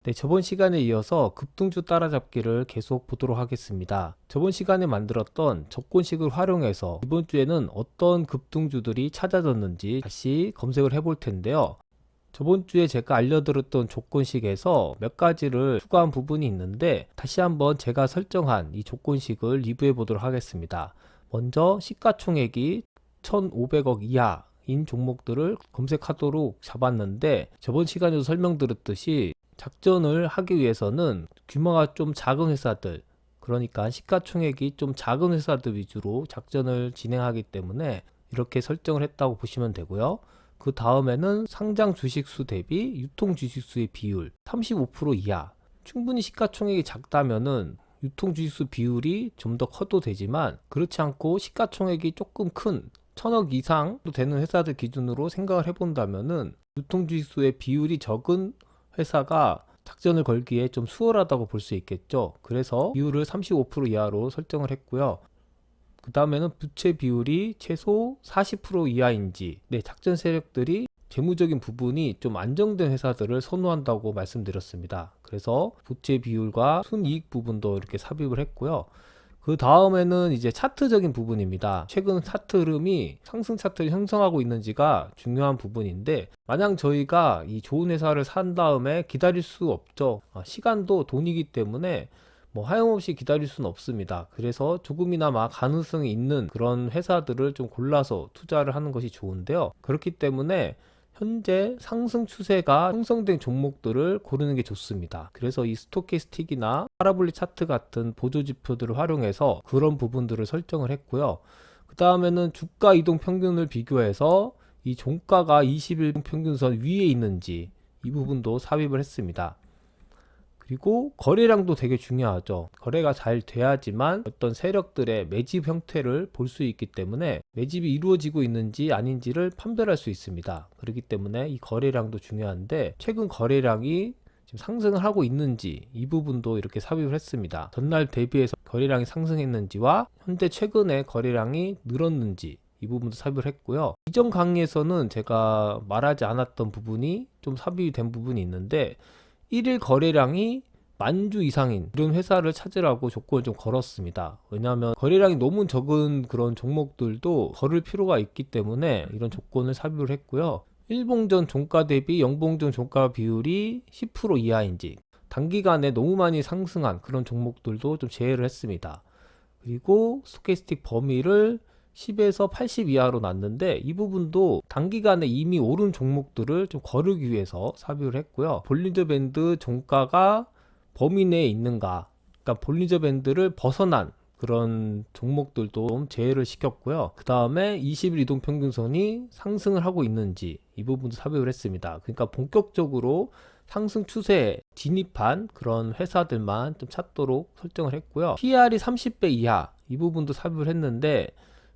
네, 저번 시간에 이어서 급등주 따라잡기를 계속 보도록 하겠습니다. 저번 시간에 만들었던 조건식을 활용해서 이번 주에는 어떤 급등주들이 찾아졌는지 다시 검색을 해볼 텐데요. 저번 주에 제가 알려드렸던 조건식에서 몇 가지를 추가한 부분이 있는데 다시 한번 제가 설정한 이 조건식을 리뷰해 보도록 하겠습니다. 먼저 시가총액이 1,500억 이하인 종목들을 검색하도록 잡았는데 저번 시간에도 설명드렸듯이 작전을 하기 위해서는 규모가 좀 작은 회사들, 그러니까 시가총액이 좀 작은 회사들 위주로 작전을 진행하기 때문에 이렇게 설정을 했다고 보시면 되고요. 그 다음에는 상장 주식수 대비 유통 주식수의 비율 35% 이하. 충분히 시가총액이 작다면은 유통 주식수 비율이 좀 더 커도 되지만 그렇지 않고 시가총액이 조금 큰 1,000억 이상도 되는 회사들 기준으로 생각을 해본다면은 유통 주식수의 비율이 적은 회사가 작전을 걸기에 좀 수월하다고 볼 수 있겠죠. 그래서 비율을 35% 이하로 설정을 했고요. 그 다음에는 부채 비율이 최소 40% 이하인지, 작전 세력들이 재무적인 부분이 좀 안정된 회사들을 선호한다고 말씀드렸습니다. 그래서 부채 비율과 순이익 부분도 이렇게 삽입을 했고요. 그 다음에는 이제 차트적인 부분입니다. 최근 차트 흐름이 상승 차트를 형성하고 있는지가 중요한 부분인데, 만약 저희가 이 좋은 회사를 산 다음에 기다릴 수 없죠. 시간도 돈이기 때문에 하염없이 기다릴 수는 없습니다. 그래서 조금이나마 가능성이 있는 그런 회사들을 좀 골라서 투자를 하는 것이 좋은데요. 그렇기 때문에 현재 상승 추세가 형성된 종목들을 고르는 게 좋습니다. 그래서 이 스토캐스틱이나 파라볼릭 차트 같은 보조 지표들을 활용해서 그런 부분들을 설정을 했고요. 그 다음에는 주가 이동 평균을 비교해서 이 종가가 20일 평균선 위에 있는지 이 부분도 삽입을 했습니다. 그리고 거래량도 되게 중요하죠. 거래가 잘 돼야지만 어떤 세력들의 매집 형태를 볼 수 있기 때문에 매집이 이루어지고 있는지 아닌지를 판별할 수 있습니다. 그렇기 때문에 이 거래량도 중요한데 최근 거래량이 지금 상승을 하고 있는지 이 부분도 이렇게 삽입을 했습니다. 전날 대비해서 거래량이 상승했는지와 현재 최근에 거래량이 늘었는지 이 부분도 삽입을 했고요. 이전 강의에서는 제가 말하지 않았던 부분이 좀 삽입이 된 부분이 있는데 1일 거래량이 10,000주 이상인 이런 회사를 찾으라고 조건을 좀 걸었습니다. 왜냐하면 거래량이 너무 적은 그런 종목들도 걸을 필요가 있기 때문에 이런 조건을 삽입을 했고요. 일봉전 종가 대비 영봉전 종가 비율이 10% 이하인지, 단기간에 너무 많이 상승한 그런 종목들도 좀 제외를 했습니다. 그리고 스토캐스틱 범위를 10에서 80 이하로 놨는데 이 부분도 단기간에 이미 오른 종목들을 좀 거르기 위해서 삽입을 했고요. 볼린저 밴드 종가가 범위 내에 있는가, 그러니까 볼린저 밴드를 벗어난 그런 종목들도 좀 제외를 시켰고요. 그 다음에 20일 이동평균선이 상승을 하고 있는지 이 부분도 삽입을 했습니다. 그러니까 본격적으로 상승 추세에 진입한 그런 회사들만 좀 찾도록 설정을 했고요. PR이 30배 이하 이 부분도 삽입을 했는데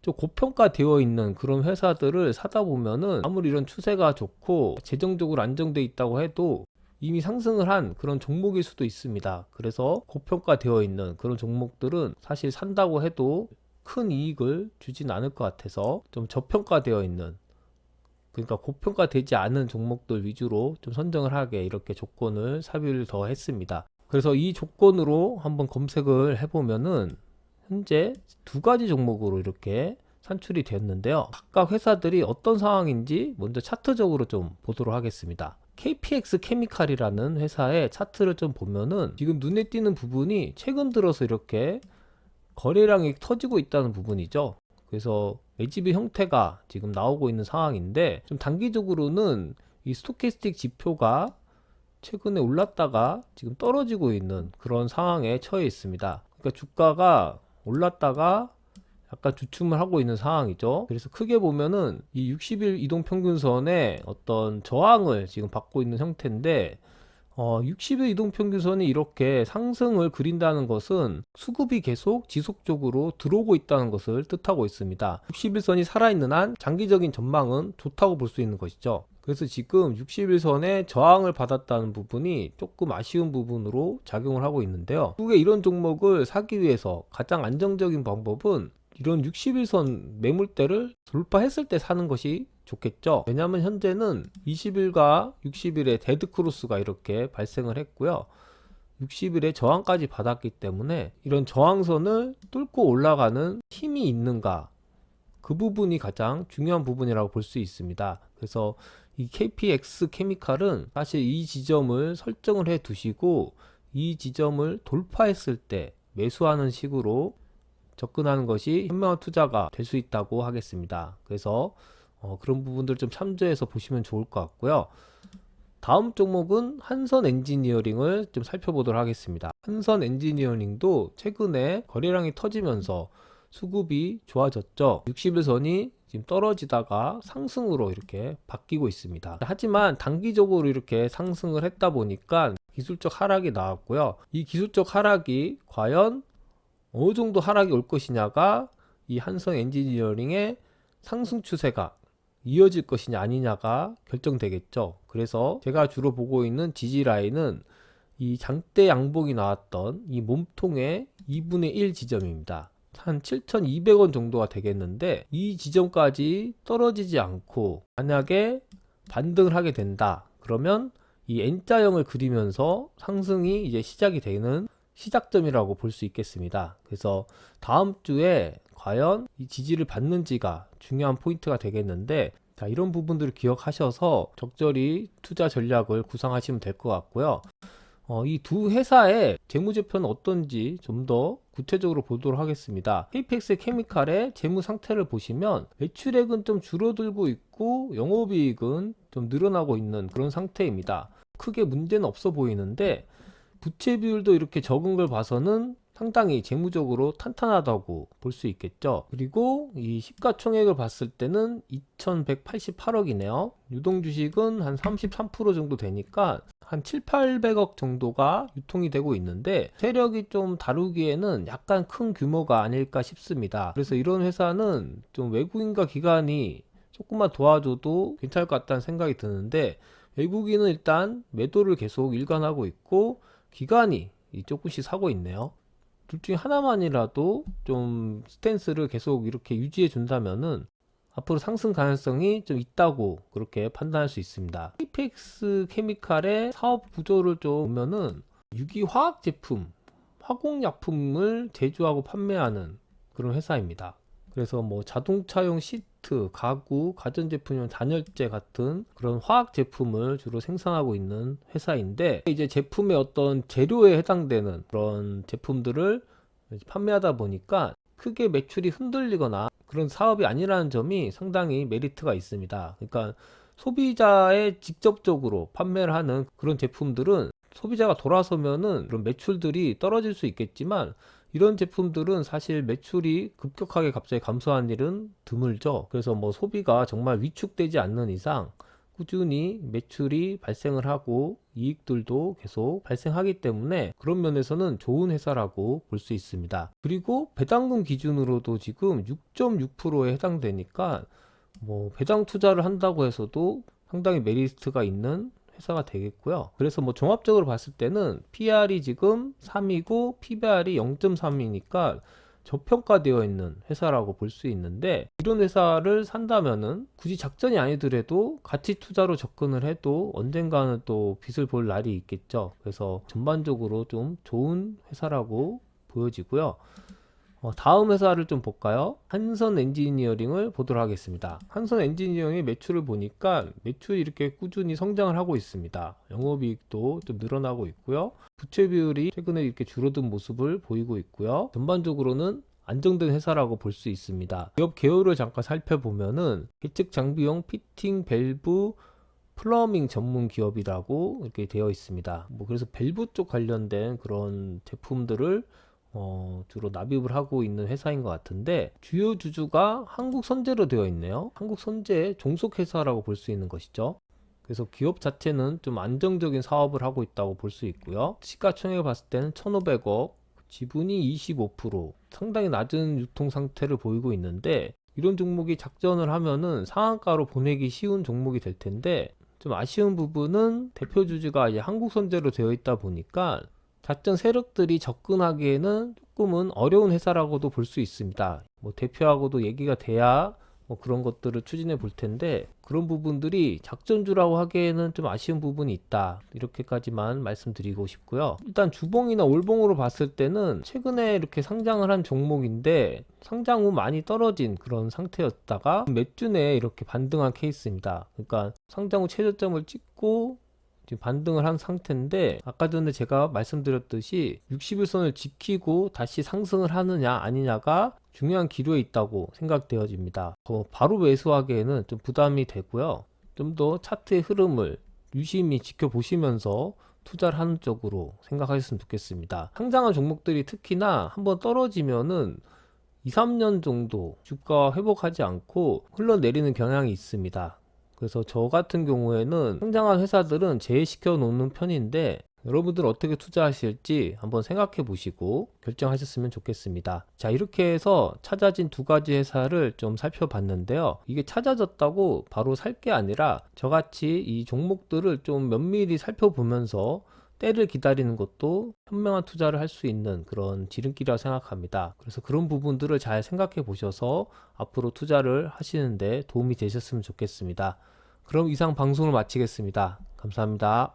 좀 고평가되어 있는 그런 회사들을 사다 보면은 아무리 이런 추세가 좋고 재정적으로 안정돼 있다고 해도 이미 상승을 한 그런 종목일 수도 있습니다. 그래서 고평가되어 있는 그런 종목들은 사실 산다고 해도 큰 이익을 주진 않을 것 같아서 좀 저평가되어 있는, 그러니까 고평가되지 않은 종목들 위주로 좀 선정을 하게 이렇게 조건을 삽입을 더 했습니다. 그래서 이 조건으로 한번 검색을 해보면은 현재 두 가지 종목으로 이렇게 산출이 되었는데요. 각각 회사들이 어떤 상황인지 먼저 차트적으로 좀 보도록 하겠습니다. KPX 케미칼이라는 회사의 차트를 좀 보면은 지금 눈에 띄는 부분이 최근 들어서 이렇게 거래량이 터지고 있다는 부분이죠. 그래서 매집의 형태가 지금 나오고 있는 상황인데 좀 단기적으로는 이 스토캐스틱 지표가 최근에 올랐다가 지금 떨어지고 있는 그런 상황에 처해 있습니다. 그러니까 주가가 올랐다가 약간 주춤을 하고 있는 상황이죠. 그래서 크게 보면은 이 60일 이동평균선의 어떤 저항을 지금 받고 있는 형태인데 60일 이동평균선이 이렇게 상승을 그린다는 것은 수급이 계속 지속적으로 들어오고 있다는 것을 뜻하고 있습니다. 60일선이 살아있는 한 장기적인 전망은 좋다고 볼 수 있는 것이죠. 그래서 지금 60일선에 저항을 받았다는 부분이 조금 아쉬운 부분으로 작용을 하고 있는데요. 결국에 이런 종목을 사기 위해서 가장 안정적인 방법은 이런 60일선 매물대를 돌파했을 때 사는 것이 좋겠죠. 왜냐하면 현재는 20일과 60일에 데드크로스가 이렇게 발생을 했고요. 60일에 저항까지 받았기 때문에 이런 저항선을 뚫고 올라가는 힘이 있는가, 그 부분이 가장 중요한 부분이라고 볼 수 있습니다. 그래서 이 KPX 케미칼은 사실 이 지점을 설정을 해 두시고 이 지점을 돌파했을 때 매수하는 식으로 접근하는 것이 현명한 투자가 될 수 있다고 하겠습니다. 그래서 그런 부분들 좀 참조해서 보시면 좋을 것 같고요. 다음 종목은 한선 엔지니어링을 좀 살펴보도록 하겠습니다. 한선 엔지니어링도 최근에 거래량이 터지면서 수급이 좋아졌죠. 60일선이 지금 떨어지다가 상승으로 이렇게 바뀌고 있습니다. 하지만 단기적으로 이렇게 상승을 했다 보니까 기술적 하락이 나왔고요. 이 기술적 하락이 과연 어느 정도 하락이 올 것이냐가 이 한선 엔지니어링의 상승 추세가 이어질 것이냐 아니냐가 결정되겠죠. 그래서 제가 주로 보고 있는 지지 라인은 이 장대 양봉이 나왔던 이 몸통의 2분의 1 지점입니다. 한 7,200원 정도가 되겠는데 이 지점까지 떨어지지 않고 만약에 반등을 하게 된다, 그러면 이 N자형을 그리면서 상승이 이제 시작이 되는 시작점이라고 볼 수 있겠습니다. 그래서 다음 주에 과연 이 지지를 받는지가 중요한 포인트가 되겠는데, 자, 이런 부분들을 기억하셔서 적절히 투자 전략을 구상하시면 될 것 같고요. 이 두 회사의 재무제표는 어떤지 좀 더 구체적으로 보도록 하겠습니다. KPX 케미칼의 재무 상태를 보시면 매출액은 좀 줄어들고 있고 영업이익은 좀 늘어나고 있는 그런 상태입니다. 크게 문제는 없어 보이는데 부채 비율도 이렇게 적은 걸 봐서는 상당히 재무적으로 탄탄하다고 볼 수 있겠죠. 그리고 이 시가총액을 봤을 때는 2188억이네요. 유동주식은 한 33% 정도 되니까 한 7, 800억 정도가 유통이 되고 있는데 세력이 좀 다루기에는 약간 큰 규모가 아닐까 싶습니다. 그래서 이런 회사는 좀 외국인과 기관이 조금만 도와줘도 괜찮을 것 같다는 생각이 드는데, 외국인은 일단 매도를 계속 일관하고 있고 기관이 조금씩 사고 있네요. 둘 중에 하나만이라도 좀 스탠스를 계속 이렇게 유지해 준다면은 앞으로 상승 가능성이 좀 있다고 그렇게 판단할 수 있습니다. KPX 케미칼의 사업 구조를 좀 보면은 유기화학 제품, 화공약품을 제조하고 판매하는 그런 회사입니다. 그래서 뭐 자동차용 시트, 가구, 가전제품용 단열재 같은 그런 화학 제품을 주로 생산하고 있는 회사인데, 이제 제품의 어떤 재료에 해당되는 그런 제품들을 판매하다 보니까 크게 매출이 흔들리거나 그런 사업이 아니라는 점이 상당히 메리트가 있습니다. 그러니까 소비자에 직접적으로 판매를 하는 그런 제품들은 소비자가 돌아서면은 그런 매출들이 떨어질 수 있겠지만, 이런 제품들은 사실 매출이 급격하게 갑자기 감소한 일은 드물죠. 그래서 뭐 소비가 정말 위축되지 않는 이상 꾸준히 매출이 발생을 하고 이익들도 계속 발생하기 때문에 그런 면에서는 좋은 회사라고 볼 수 있습니다. 그리고 배당금 기준으로도 지금 6.6%에 해당되니까 뭐 배당 투자를 한다고 해서도 상당히 메리트가 있는 회사가 되겠고요. 그래서 뭐 종합적으로 봤을 때는 PR이 지금 3이고 PBR이 0.3이니까 저평가되어 있는 회사라고 볼 수 있는데, 이런 회사를 산다면은 굳이 작전이 아니더라도 가치 투자로 접근을 해도 언젠가는 또 빛을 볼 날이 있겠죠. 그래서 전반적으로 좀 좋은 회사라고 보여지고요. 다음 회사를 좀 볼까요? 한선 엔지니어링을 보도록 하겠습니다. 한선 엔지니어링의 매출을 보니까 매출이 이렇게 꾸준히 성장을 하고 있습니다. 영업이익도 좀 늘어나고 있고요. 부채 비율이 최근에 이렇게 줄어든 모습을 보이고 있고요. 전반적으로는 안정된 회사라고 볼 수 있습니다. 기업 개요를 잠깐 살펴보면은 계측 장비용 피팅 밸브 플러밍 전문 기업이라고 이렇게 되어 있습니다. 뭐 그래서 밸브 쪽 관련된 그런 제품들을 주로 납입을 하고 있는 회사인 것 같은데, 주요 주주가 한국 선제로 되어 있네요. 한국 선제 종속회사라고 볼 수 있는 것이죠. 그래서 기업 자체는 좀 안정적인 사업을 하고 있다고 볼 수 있고요. 시가총액을 봤을 때는 1,500억, 지분이 25%, 상당히 낮은 유통 상태를 보이고 있는데, 이런 종목이 작전을 하면은 상한가로 보내기 쉬운 종목이 될 텐데, 좀 아쉬운 부분은 대표 주주가 이제 한국 선제로 되어 있다 보니까 작전 세력들이 접근하기에는 조금은 어려운 회사라고도 볼 수 있습니다. 뭐 대표하고도 얘기가 돼야 그런 것들을 추진해 볼 텐데, 그런 부분들이 작전주라고 하기에는 좀 아쉬운 부분이 있다, 이렇게까지만 말씀드리고 싶고요. 일단 주봉이나 월봉으로 봤을 때는 최근에 이렇게 상장을 한 종목인데 상장 후 많이 떨어진 그런 상태였다가 몇 주 내에 이렇게 반등한 케이스입니다. 그러니까 상장 후 최저점을 찍고 지금 반등을 한 상태인데, 아까 전에 제가 말씀드렸듯이 60일선을 지키고 다시 상승을 하느냐 아니냐가 중요한 기로에 있다고 생각되어집니다. 바로 매수하기에는 좀 부담이 되고요. 좀 더 차트의 흐름을 유심히 지켜보시면서 투자를 하는 쪽으로 생각하셨으면 좋겠습니다. 상장한 종목들이 특히나 한번 떨어지면은 2, 3년 정도 주가 회복하지 않고 흘러내리는 경향이 있습니다. 그래서 저 같은 경우에는 상장한 회사들은 제외시켜 놓는 편인데, 여러분들 어떻게 투자하실지 한번 생각해 보시고 결정하셨으면 좋겠습니다. 자, 이렇게 해서 찾아진 두 가지 회사를 좀 살펴봤는데요. 이게 찾아졌다고 바로 살 게 아니라 저같이 이 종목들을 좀 면밀히 살펴보면서 때를 기다리는 것도 현명한 투자를 할 수 있는 그런 지름길이라고 생각합니다. 그래서 그런 부분들을 잘 생각해 보셔서 앞으로 투자를 하시는데 도움이 되셨으면 좋겠습니다. 그럼 이상 방송을 마치겠습니다. 감사합니다.